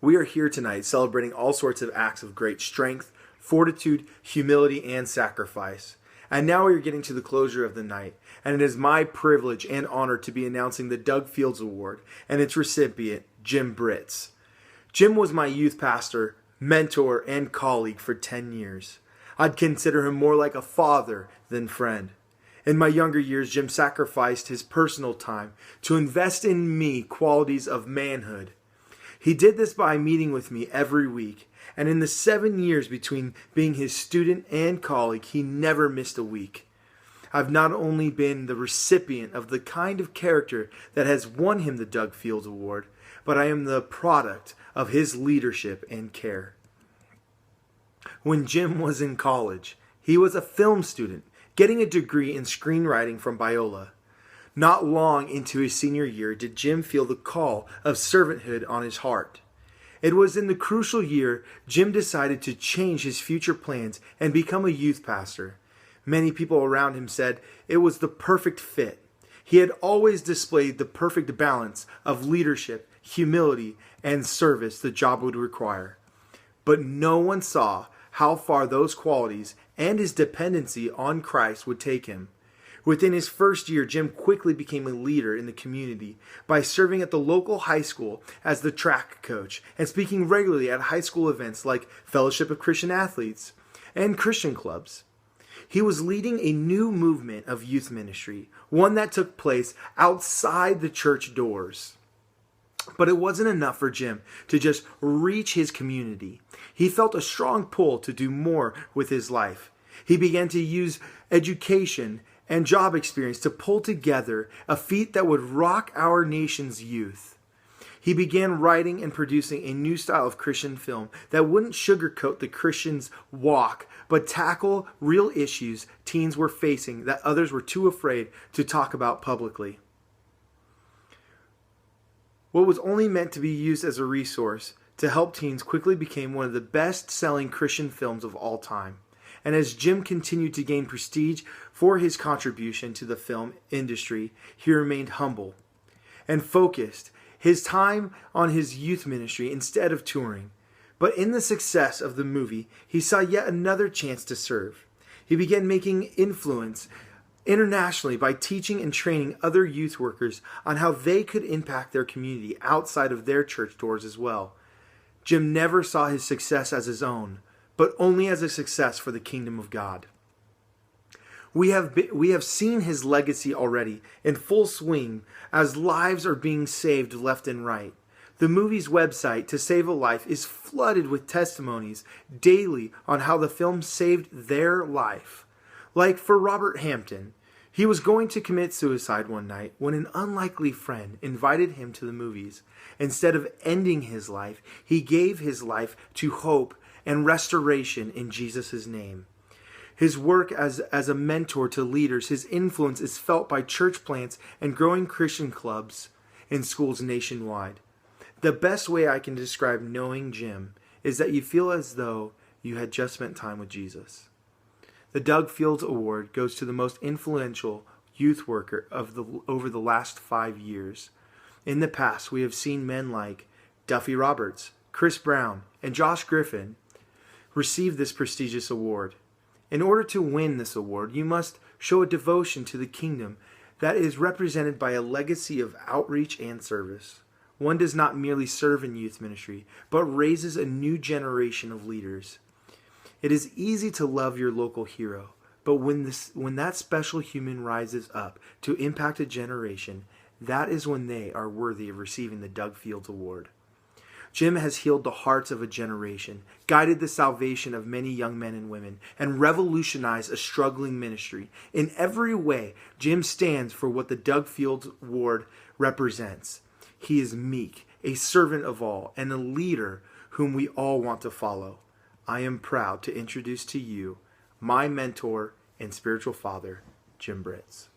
We are here tonight celebrating all sorts of acts of great strength, fortitude, humility, and sacrifice. And now we are getting to the closure of the night, and it is my privilege and honor to be announcing the Doug Fields Award and its recipient, Jim Britz. Jim was my youth pastor, mentor, and colleague for 10 years. I'd consider him more like a father than friend. In my younger years, Jim sacrificed his personal time to invest in me qualities of manhood. He did this by meeting with me every week, and in the 7 years between being his student and colleague, he never missed a week. I've not only been the recipient of the kind of character that has won him the Doug Fields Award, but I am the product of his leadership and care. When Jim was in college, he was a film student, getting a degree in screenwriting from Biola. Not long into his senior year did Jim feel the call of servanthood on his heart. It was in the crucial year Jim decided to change his future plans and become a youth pastor. Many people around him said it was the perfect fit. He had always displayed the perfect balance of leadership, humility, and service the job would require. But no one saw how far those qualities and his dependency on Christ would take him. Within his first year, Jim quickly became a leader in the community by serving at the local high school as the track coach and speaking regularly at high school events like Fellowship of Christian Athletes and Christian clubs. He was leading a new movement of youth ministry, one that took place outside the church doors. But it wasn't enough for Jim to just reach his community. He felt a strong pull to do more with his life. He began to use education and job experience to pull together a feat that would rock our nation's youth. He began writing and producing a new style of Christian film that wouldn't sugarcoat the Christian's walk, but tackle real issues teens were facing that others were too afraid to talk about publicly. What was only meant to be used as a resource to help teens quickly became one of the best-selling Christian films of all time. And as Jim continued to gain prestige for his contribution to the film industry, he remained humble and focused his time on his youth ministry instead of touring. But in the success of the movie, he saw yet another chance to serve. He began making influence internationally by teaching and training other youth workers on how they could impact their community outside of their church doors as well. Jim never saw his success as his own, but only as a success for the kingdom of God. We have seen his legacy already in full swing as lives are being saved left and right. The movie's website, To Save a Life, is flooded with testimonies daily on how the film saved their life. Like for Robert Hampton, he was going to commit suicide one night when an unlikely friend invited him to the movies. Instead of ending his life, he gave his life to hope and restoration in Jesus' name. His work as a mentor to leaders, his influence is felt by church plants and growing Christian clubs in schools nationwide. The best way I can describe knowing Jim is that you feel as though you had just spent time with Jesus. The Doug Fields Award goes to the most influential youth worker over the last 5 years. In the past, we have seen men like Duffy Roberts, Chris Brown, and Josh Griffin receive this prestigious award. In order to win this award, you must show a devotion to the kingdom that is represented by a legacy of outreach and service. One does not merely serve in youth ministry, but raises a new generation of leaders. It is easy to love your local hero, but when that special human rises up to impact a generation, that is when they are worthy of receiving the Doug Fields Award. Jim has healed the hearts of a generation, guided the salvation of many young men and women, and revolutionized a struggling ministry. In every way, Jim stands for what the Doug Fields Award represents. He is meek, a servant of all, and a leader whom we all want to follow. I am proud to introduce to you my mentor and spiritual father, Jim Britz.